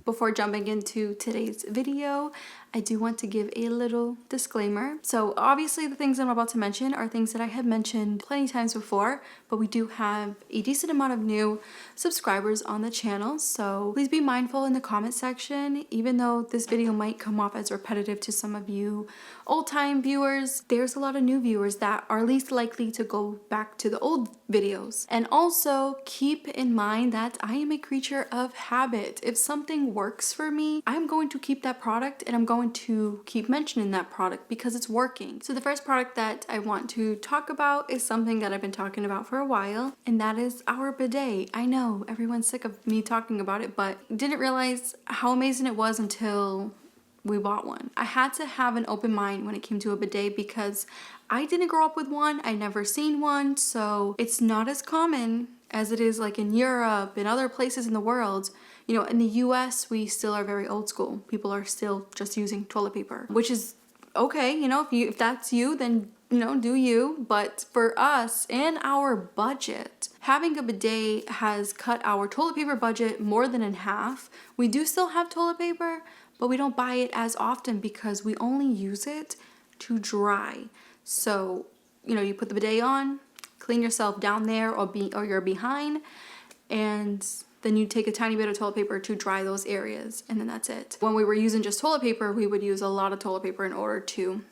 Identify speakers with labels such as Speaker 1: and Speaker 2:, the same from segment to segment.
Speaker 1: Before jumping into today's video, I do want to give a little disclaimer. So obviously the things I'm about to mention are things that I have mentioned plenty of times before, but we do have a decent amount of new subscribers on the channel. So please be mindful in the comment section. Even though this video might come off as repetitive to some of you old-time viewers, there's a lot of new viewers that are least likely to go back to the old videos. And also keep in mind that I am a creature of habit. If something works for me, I'm going to keep that product and I'm going to keep mentioning that product because it's working. So the first product that I want to talk about is something that I've been talking about for a while, and that is our bidet. I know everyone's sick of me talking about it, but didn't realize how amazing it was until we bought one. I had to have an open mind when it came to a bidet because I didn't grow up with one. I never seen one, so it's not as common as it is like in Europe and other places in the world. You know, in the US, we still are very old school. People are still just using toilet paper, which is okay. You know, if that's you, then, you know, do you. But for us and our budget, having a bidet has cut our toilet paper budget more than in half. We do still have toilet paper, but we don't buy it as often because we only use it to dry. So, you know, you put the bidet on, clean yourself down there or you're behind, and then you take a tiny bit of toilet paper to dry those areas, and then that's it. When we were using just toilet paper, we would use a lot of toilet paper in order to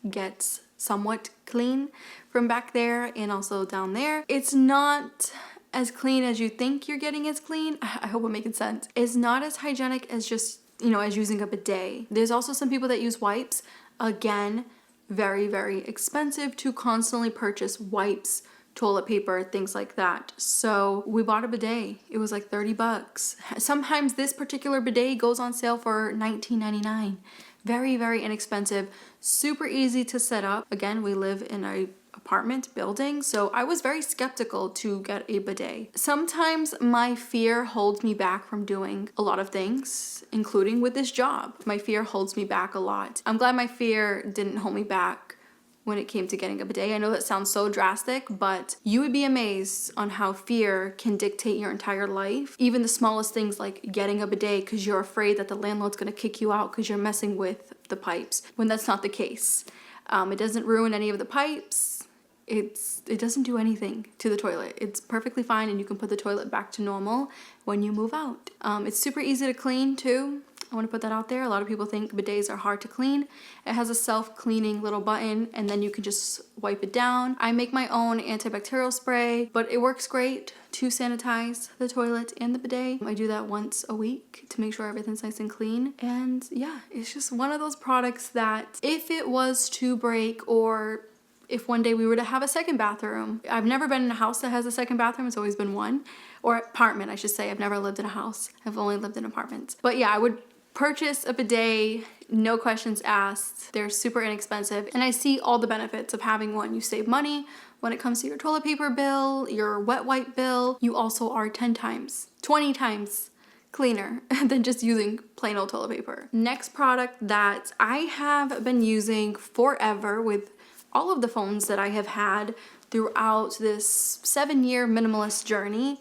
Speaker 1: get somewhat clean from back there and also down there. It's not as clean as you think you're getting as clean. I hope I'm making sense. It's not as hygienic as just, you know, as using a bidet. There's also some people that use wipes. Again, very, very expensive to constantly purchase wipes, toilet paper, things like that. So we bought a bidet. It was like 30 bucks. Sometimes this particular bidet goes on sale for $19.99. Very, very inexpensive, super easy to set up. Again, we live in a apartment building, so I was very skeptical to get a bidet. Sometimes my fear holds me back from doing a lot of things, including with this job. My fear holds me back a lot. I'm glad my fear didn't hold me back when it came to getting a bidet. I know that sounds so drastic, but you would be amazed on how fear can dictate your entire life. Even the smallest things like getting a bidet because you're afraid that the landlord's gonna kick you out because you're messing with the pipes, when that's not the case. It doesn't ruin any of the pipes. It doesn't do anything to the toilet. It's perfectly fine, and you can put the toilet back to normal when you move out. It's super easy to clean too. I want to put that out there. A lot of people think bidets are hard to clean. It has a self-cleaning little button, and then you can just wipe it down. I make my own antibacterial spray, but it works great to sanitize the toilet and the bidet. I do that once a week to make sure everything's nice and clean. And yeah, it's just one of those products that if it was to break, or if one day we were to have a second bathroom. I've never been in a house that has a second bathroom. It's always been one. Or apartment, I should say. I've never lived in a house. I've only lived in apartments. But yeah, I would purchase a bidet, no questions asked. They're super inexpensive, and I see all the benefits of having one. You save money when it comes to your toilet paper bill, your wet wipe bill. You also are 10 times, 20 times cleaner than just using plain old toilet paper. Next product that I have been using forever with all of the phones that I have had throughout this 7-year minimalist journey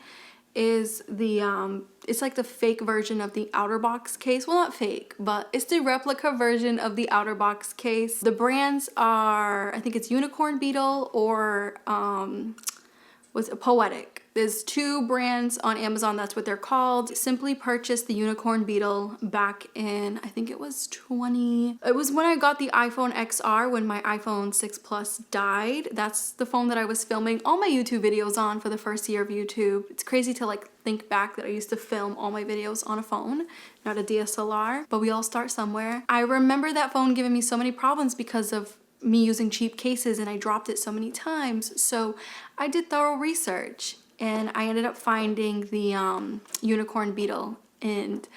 Speaker 1: is the it's like the fake version of the OtterBox case. Well, not fake, but it's the replica version of the OtterBox case. The brands are, I think it's Unicorn Beetle or was it Poetic. There's 2 brands on Amazon, that's what they're called. Simply purchased the Unicorn Beetle back in, I think it was when I got the iPhone XR, when my iPhone 6 Plus died. That's the phone that I was filming all my YouTube videos on for the first year of YouTube. It's crazy to like think back that I used to film all my videos on a phone, not a DSLR, but we all start somewhere. I remember that phone giving me so many problems because of me using cheap cases, and I dropped it so many times. So I did thorough research, and I ended up finding the Unicorn Beetle, and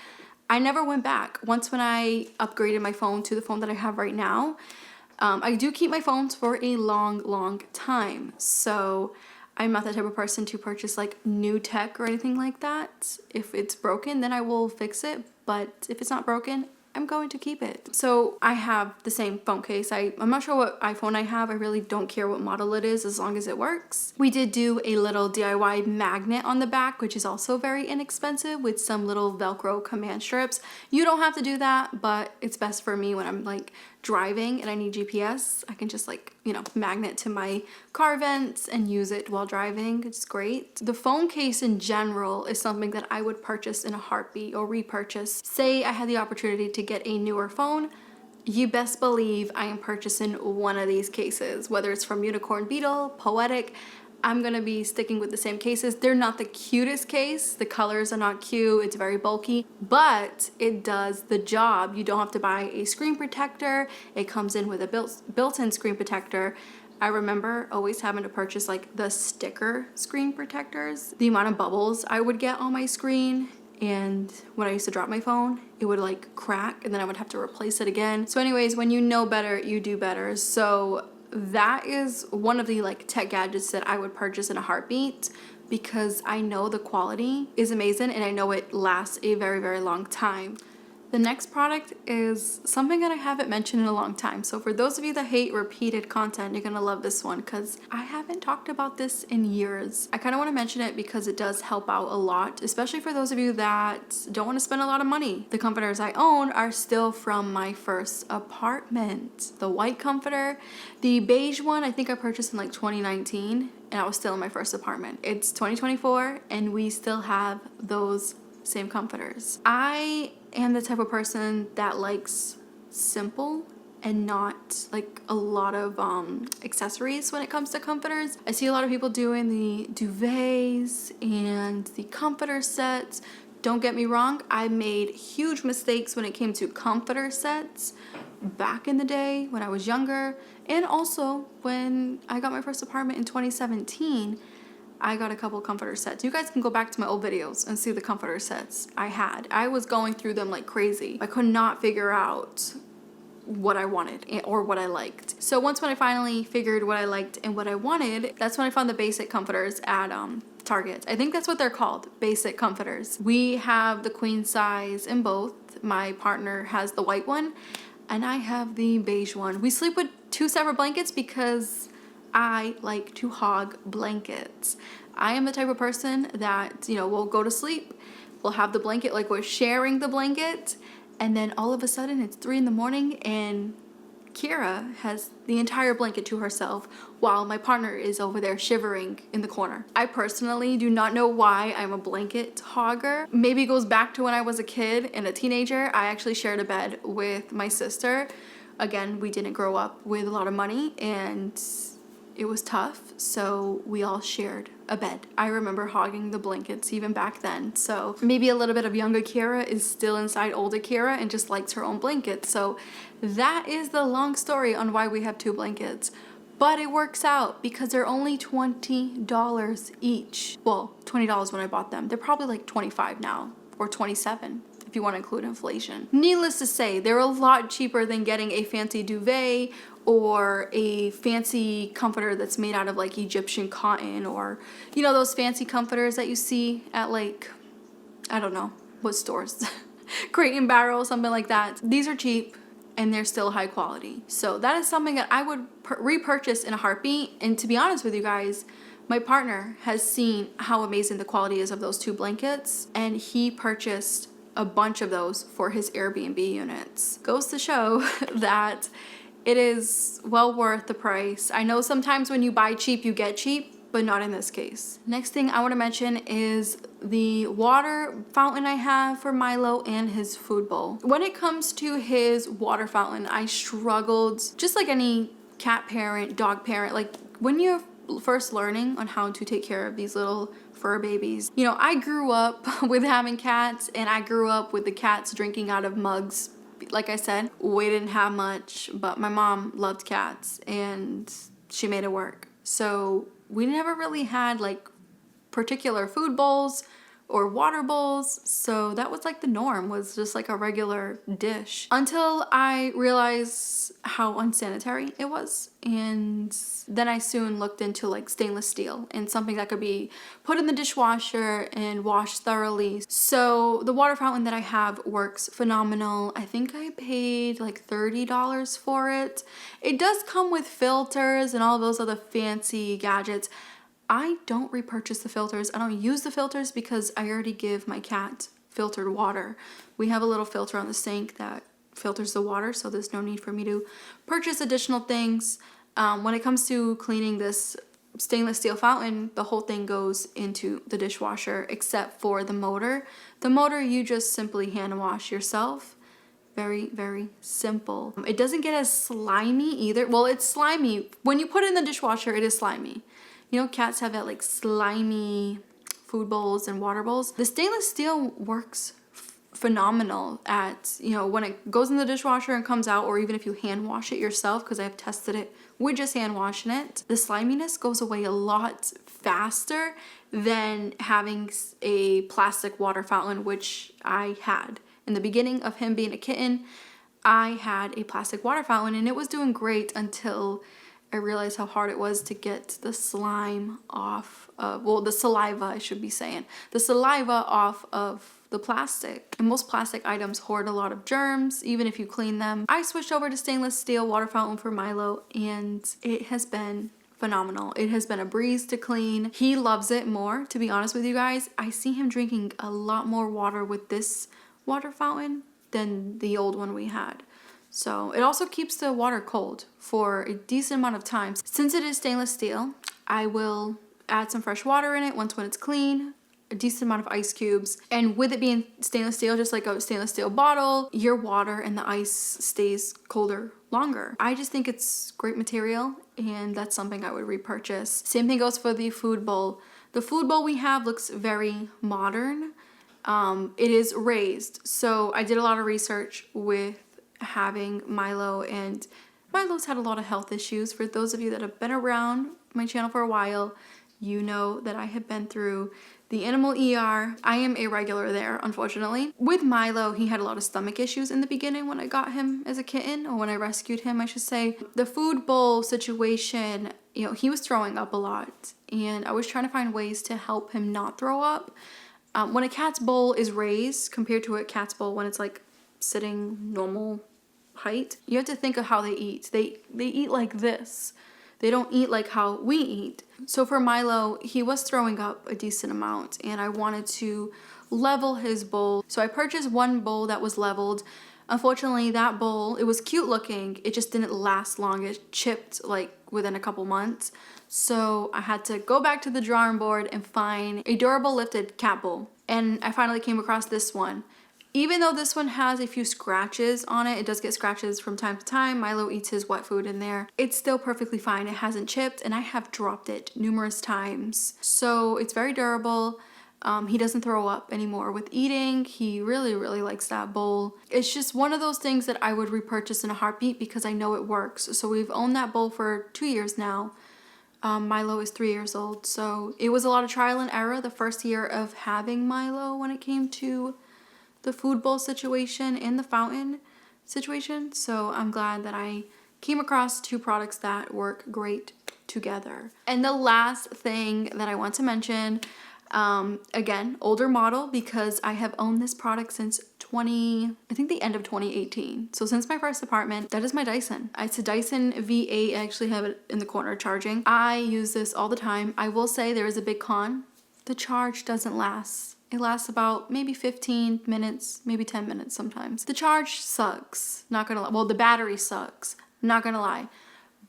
Speaker 1: I never went back. Once when I upgraded my phone to the phone that I have right now, I do keep my phones for a long time. So I'm not the type of person to purchase like new tech or anything like that. If it's broken, then I will fix it. But if it's not broken, I'm going to keep it. So I have the same phone case. I'm not sure what iPhone I have. I really don't care what model it is as long as it works. We did do a little DIY magnet on the back, which is also very inexpensive, with some little Velcro command strips. You don't have to do that, but it's best for me when I'm like driving and I need GPS. I can just like, you know, magnet to my car vents and use it while driving. It's great. The phone case in general is something that I would purchase in a heartbeat or repurchase. Say I had the opportunity to get a newer phone, you best believe I am purchasing one of these cases, whether it's from Unicorn Beetle, Poetic. I'm gonna be sticking with the same cases. They're not the cutest case. The colors are not cute. It's very bulky, but it does the job. You don't have to buy a screen protector. It comes in with a built-in screen protector. I remember always having to purchase like the sticker screen protectors. The amount of bubbles I would get on my screen, and when I used to drop my phone, it would like crack and then I would have to replace it again. So anyways, when you know better, you do better. So that is one of the like tech gadgets that I would purchase in a heartbeat, because I know the quality is amazing and I know it lasts a very, very long time. The next product is something that I haven't mentioned in a long time. So for those of you that hate repeated content, you're gonna love this one because I haven't talked about this in years. I kind of want to mention it because it does help out a lot, especially for those of you that don't want to spend a lot of money. The comforters I own are still from my first apartment. The white comforter, the beige one, I think I purchased in like 2019 and I was still in my first apartment. It's 2024 and we still have those same comforters. I am the type of person that likes simple and not like a lot of accessories when it comes to comforters. I see a lot of people doing the duvets and the comforter sets. Don't get me wrong, I made huge mistakes when it came to comforter sets back in the day when I was younger, and also when I got my first apartment in 2017. I got a couple comforter sets. You guys can go back to my old videos and see the comforter sets I had. I was going through them like crazy. I could not figure out what I wanted or what I liked. So once when I finally figured what I liked and what I wanted, that's when I found the basic comforters at Target. I think that's what they're called, basic comforters. We have the queen size in both. My partner has the white one and I have the beige one. We sleep with 2 separate blankets because I like to hog blankets. I am the type of person that, you know, will go to sleep, we'll have the blanket, like we're sharing the blanket, and then all of a sudden it's 3 in the morning and Kira has the entire blanket to herself while my partner is over there shivering in the corner. I personally do not know why I'm a blanket hogger. Maybe it goes back to when I was a kid and a teenager. I actually shared a bed with my sister. Again, we didn't grow up with a lot of money and it was tough, so we all shared a bed. I remember hogging the blankets even back then. So maybe a little bit of younger Kira is still inside older Kira and just likes her own blanket. So that is the long story on why we have 2 blankets. But it works out because they're only $20 each. Well, $20 when I bought them. They're probably like $25 now, or $27 if you want to include inflation. Needless to say, they're a lot cheaper than getting a fancy duvet or a fancy comforter that's made out of like Egyptian cotton, or you know those fancy comforters that you see at like, I don't know what stores, Crate and Barrel, something like that. These are cheap and they're still high quality. So that is something that I would repurchase in a heartbeat. And to be honest with you guys, my partner has seen how amazing the quality is of those 2 blankets and he purchased a bunch of those for his Airbnb units. Goes to show that it is well worth the price. I know sometimes when you buy cheap, you get cheap, but not in this case. Next thing I want to mention is the water fountain I have for Milo and his food bowl. When it comes to his water fountain, I struggled, just like any cat parent, dog parent, like when you're first learning on how to take care of these little fur babies. You know, I grew up with having cats and I grew up with the cats drinking out of mugs. Like I said, we didn't have much, but my mom loved cats and she made it work. So we never really had like particular food bowls or water bowls. So that was like the norm, was just like a regular dish, until I realized how unsanitary it was. And then I soon looked into like stainless steel and something that could be put in the dishwasher and washed thoroughly. So the water fountain that I have works phenomenal. I think I paid like $30 for it. It does come with filters and all those other fancy gadgets. I don't repurchase the filters. I don't use the filters because I already give my cat filtered water. We have a little filter on the sink that filters the water, so there's no need for me to purchase additional things. When it comes to cleaning this stainless steel fountain, the whole thing goes into the dishwasher except for the motor. The motor you just simply hand wash yourself. Very, very simple. It doesn't get as slimy either. Well, it's slimy. When you put it in the dishwasher, it is slimy. You know, cats have that like slimy food bowls and water bowls. The stainless steel works phenomenal at, you know, when it goes in the dishwasher and comes out, or even if you hand wash it yourself, because I've tested it with just hand washing it, the sliminess goes away a lot faster than having a plastic water fountain, which I had. In the beginning of him being a kitten, I had a plastic water fountain and it was doing great until I realized how hard it was to get the slime off of, well, the saliva, I should be saying, the saliva off of the plastic. And most plastic items hoard a lot of germs, even if you clean them. I switched over to stainless steel water fountain for Milo and it has been phenomenal. It has been a breeze to clean. He loves it more, to be honest with you guys. I see him drinking a lot more water with this water fountain than the old one we had. So it also keeps the water cold for a decent amount of time. Since it is stainless steel, I will add some fresh water in it once when it's clean, a decent amount of ice cubes. And with it being stainless steel, just like a stainless steel bottle, your water and the ice stays colder longer. I just think it's great material and that's something I would repurchase. Same thing goes for the food bowl. The food bowl we have looks very modern. It is raised. So I did a lot of research with having Milo, and Milo's had a lot of health issues. For those of you that have been around my channel for a while, you know that I have been through the animal ER. I am a regular there, unfortunately. With Milo, he had a lot of stomach issues in the beginning when I got him as a kitten, or when I rescued him, I should say. The food bowl situation, you know, he was throwing up a lot, and I was trying to find ways to help him not throw up. When a cat's bowl is raised compared to a cat's bowl when it's like sitting normal height, you have to think of how they eat. They eat like this. They don't eat like how we eat. So for Milo, he was throwing up a decent amount and I wanted to level his bowl. So I purchased one bowl that was leveled. Unfortunately, that bowl, it was cute looking. It just didn't last long. It chipped like within a couple months. So I had to go back to the drawing board and find a durable lifted cat bowl. And I finally came across this one. Even though this one has a few scratches on it, it does get scratches from time to time. Milo eats his wet food in there. It's still perfectly fine. It hasn't chipped and I have dropped it numerous times. So it's very durable. He doesn't throw up anymore with eating. He really, really likes that bowl. It's just one of those things that I would repurchase in a heartbeat because I know it works. So we've owned that bowl for 2 years now. Milo is 3 years old. So it was a lot of trial and error the first year of having Milo when it came to the food bowl situation and the fountain situation. So I'm glad that I came across two products that work great together. And the last thing that I want to mention, again, older model, because I have owned this product since I think the end of 2018. So since my first apartment, that is my Dyson. It's a Dyson V8. I actually have it in the corner charging. I use this all the time. I will say there is a big con. The charge doesn't last. It lasts about maybe 15 minutes, maybe 10 minutes sometimes. The charge sucks, not gonna lie. Well, the battery sucks, not gonna lie.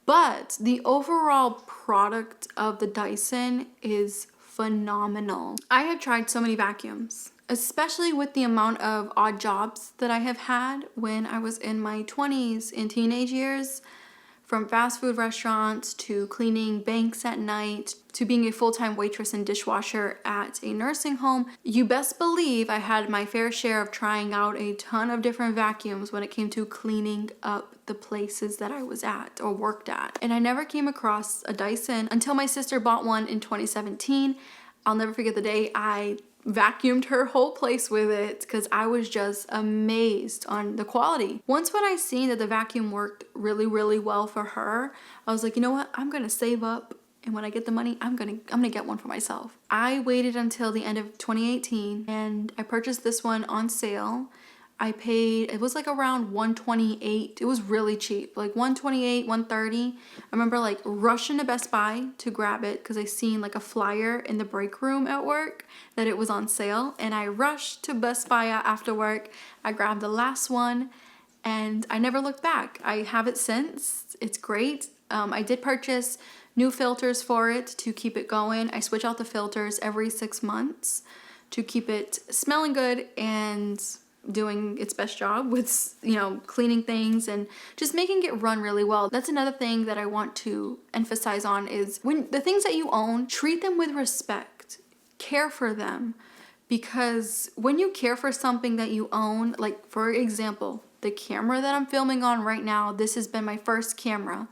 Speaker 1: But the overall product of the Dyson is phenomenal. I have tried so many vacuums, especially with the amount of odd jobs that I have had when I was in my 20s and teenage years. From fast food restaurants to cleaning banks at night to being a full-time waitress and dishwasher at a nursing home, you best believe I had my fair share of trying out a ton of different vacuums when it came to cleaning up the places that I was at or worked at. And I never came across a Dyson until my sister bought one in 2017. I'll never forget the day I vacuumed her whole place with it because I was just amazed on the quality. Once when I seen that the vacuum worked really, really well for her, I was like, you know what? I'm gonna save up, and when I get the money, I'm gonna get one for myself. I waited until the end of 2018 and I purchased this one on sale. I paid, it was like around $128. It was really cheap, like $128, $130. I remember like rushing to Best Buy to grab it because I seen like a flyer in the break room at work that it was on sale, and I rushed to Best Buy after work. I grabbed the last one and I never looked back. I have it since. It's great. I did purchase new filters for it to keep it going. I switch out the filters every 6 months to keep it smelling good and doing its best job with, you know, cleaning things and just making it run really well. That's another thing that I want to emphasize on is when the things that you own, treat them with respect, care for them, because when you care for something that you own, like for example, the camera that I'm filming on right now, this has been my first camera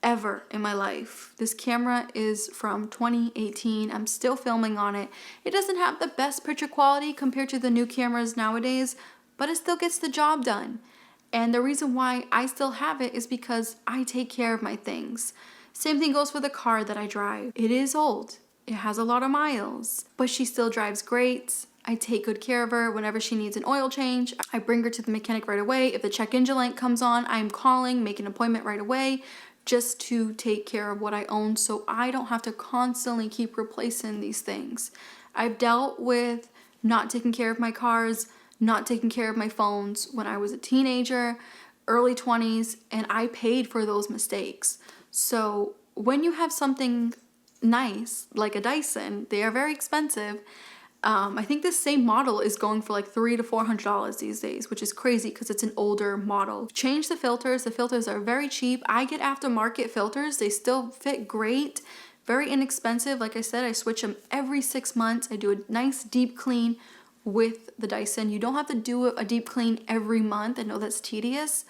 Speaker 1: ever in my life. This camera is from 2018. I'm still filming on it. It doesn't have the best picture quality compared to the new cameras nowadays, but it still gets the job done. And the reason why I still have it is because I take care of my things. Same thing goes for the car that I drive. It is old. It has a lot of miles, but she still drives great. I take good care of her. Whenever she needs an oil change, I bring her to the mechanic right away. If the check engine light comes on, I'm calling, make an appointment right away, just to take care of what I own so I don't have to constantly keep replacing these things. I've dealt with not taking care of my cars, not taking care of my phones when I was a teenager, early 20s, and I paid for those mistakes. So when you have something nice like a Dyson, they are very expensive. I think this same model is going for like $300 to $400 these days, which is crazy because it's an older model. Change the filters. The filters are very cheap. I get aftermarket filters. They still fit great, very inexpensive. Like I said, I switch them every 6 months. I do a nice deep clean with the Dyson. You don't have to do a deep clean every month. I know that's tedious,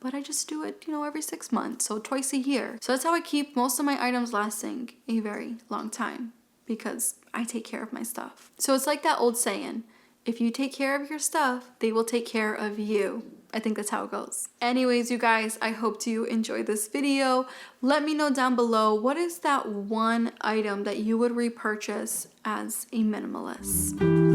Speaker 1: but I just do it, you know, every 6 months, so twice a year. So that's how I keep most of my items lasting a very long time, because I take care of my stuff. So it's like that old saying, if you take care of your stuff, they will take care of you. I think that's how it goes. Anyways, you guys, I hope you enjoyed this video. Let me know down below, what is that one item that you would repurchase as a minimalist?